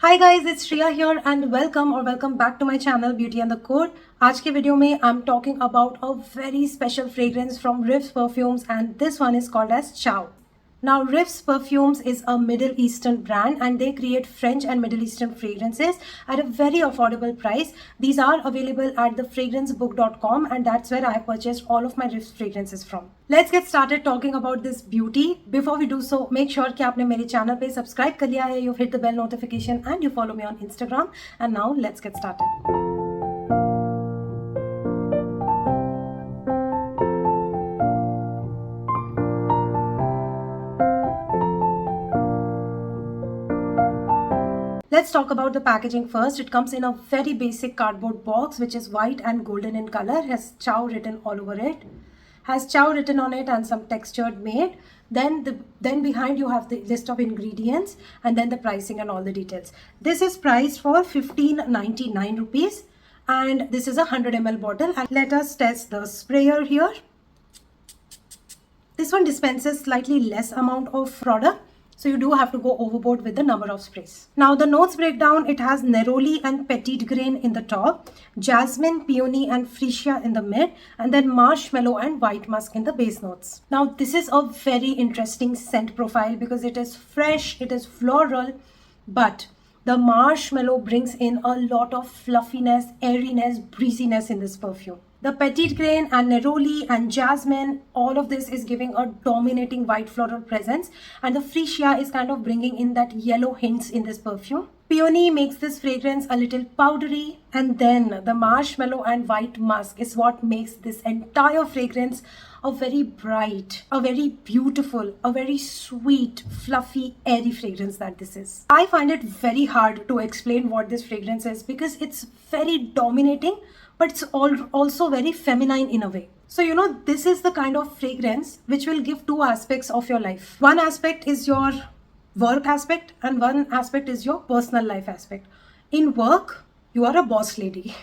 Hi guys, it's Shriya here and welcome back to my channel Beauty and the Code. आज के video में I'm talking about a very special fragrance from Riffs Perfumes and this one is called as Ciao. Now Riffs Perfumes is a Middle Eastern brand and they create French and Middle Eastern fragrances at a very affordable price. These are available at thefragrancebook.com and that's where I purchased all of my Riffs fragrances from. Let's get started talking about this beauty. Before we do so, make sure कि आपने मेरे channel पे subscribe कर लिया है, you've hit the bell notification and you follow me on Instagram. And now let's get started. Let's talk about the packaging first. It comes in a very basic cardboard box which is white and golden in color, has Ciao written all over it, has Ciao written on it and some textured made. Then behind you have the list of ingredients and then the pricing and all the details. This is priced for 1599 rupees and this is a 100 ml bottle. And let us test the sprayer here. This one dispenses slightly less amount of product. So you do have to go overboard with the number of sprays. Now the notes breakdown, it has neroli and petite grain in the top, jasmine, peony and freesia in the mid, and then marshmallow and white musk in the base notes. Now this is a very interesting scent profile because it is fresh, it is floral, but the marshmallow brings in a lot of fluffiness, airiness, breeziness in this perfume. The petite grain and neroli and jasmine, all of this is giving a dominating white floral presence, and the freesia is kind of bringing in that yellow hints in this perfume. Peony makes this fragrance a little powdery, and then the marshmallow and white musk is what makes this entire fragrance a very bright, a very beautiful, a very sweet, fluffy, airy fragrance that this is. I find it very hard to explain what this fragrance is because it's very dominating, but it's also very feminine in a way. So, you know, this is the kind of fragrance which will give two aspects of your life. One aspect is your work aspect and one aspect is your personal life aspect. In work, you are a boss lady.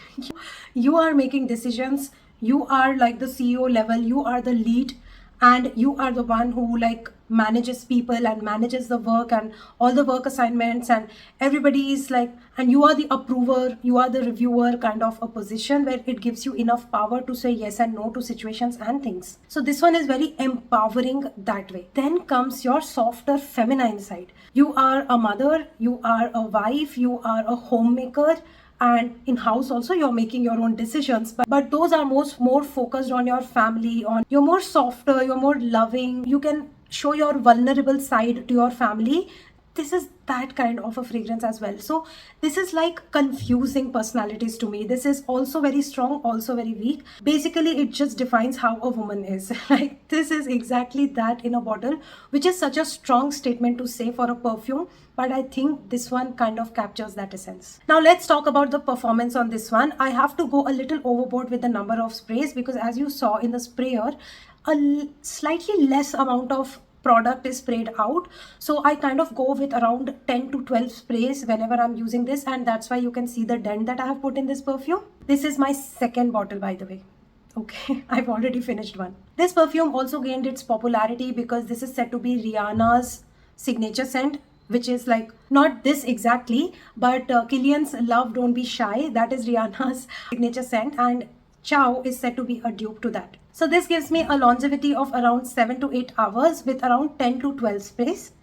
You are making decisions. You are like the CEO level. You are the lead and you are the one who like manages people and manages the work and all the work assignments, and everybody is like, and you are the approver, you are the reviewer, kind of a position where it gives you enough power to say yes and no to situations and things. So this one is very empowering that way. Then comes your softer feminine side. You are a mother, you are a wife, you are a homemaker, and in house also you're making your own decisions, but those are more focused on your family, on you're more softer, you're more loving, you can show your vulnerable side to your family. This is that kind of a fragrance as well. So this is like confusing personalities to me. This is also very strong, also very weak. Basically it just defines how a woman is. Like this is exactly that in a bottle, which is such a strong statement to say for a perfume, but I think this one kind of captures that essence. Now let's talk about the performance on this one. I have to go a little overboard with the number of sprays because as you saw in the sprayer, a slightly less amount of product is sprayed out, so I kind of go with around 10 to 12 sprays whenever I'm using this, and that's why you can see the dent that I have put in this perfume. This is my second bottle, by the way. Okay, I've already finished one. This perfume also gained its popularity because this is said to be Rihanna's signature scent, which is like not this exactly, but Kilian's Love Don't Be Shy, that is Rihanna's signature scent, and Ciao is said to be a dupe to that. So this gives me a longevity of around 7 to 8 hours with around 10 to 12 sprays.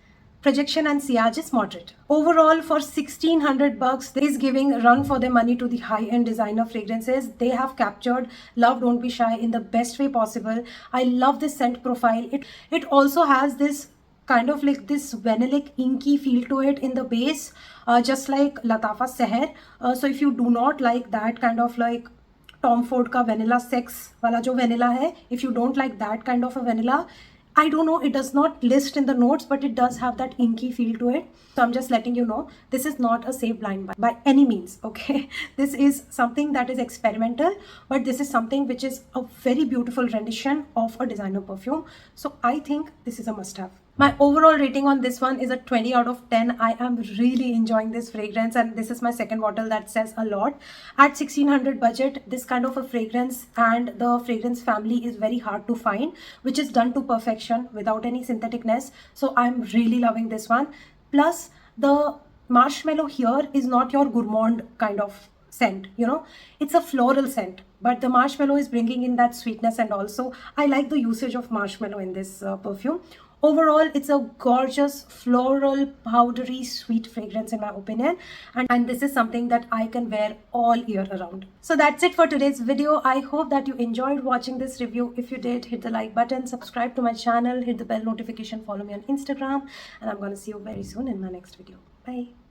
Projection and sillage is moderate. Overall, for 1600 bucks, this is giving run for their money to the high-end designer fragrances. They have captured Love Don't Be Shy in the best way possible. I love this scent profile. It also has this kind of like this vanillic inky feel to it in the base, just like Latafa Seher. So if you do not like that kind of like Tom Ford का vanilla sex वाला जो vanilla है, if you don't like that kind of a vanilla, I don't know, it does not list in the notes, but it does have that inky feel to it. So I'm just letting you know, this is not a safe blind buy by any means, okay? This is something that is experimental, but this is something which is a very beautiful rendition of a designer perfume. So I think this is a must-have. My overall rating on this one is a 20 out of 10. I am really enjoying this fragrance and this is my second bottle. That says a lot. At 1600 budget, this kind of a fragrance and the fragrance family is very hard to find, which is done to perfection without any syntheticness. So I'm really loving this one. Plus the marshmallow here is not your gourmand kind of scent, you know, it's a floral scent, but the marshmallow is bringing in that sweetness, and also I like the usage of marshmallow in this perfume. Overall, it's a gorgeous floral powdery sweet fragrance in my opinion, and this is something that I can wear all year around. So that's it for today's video. I hope that you enjoyed watching this review. If you did, hit the like button, subscribe to my channel, hit the bell notification, follow me on Instagram, and I'm going to see you very soon in my next video. Bye.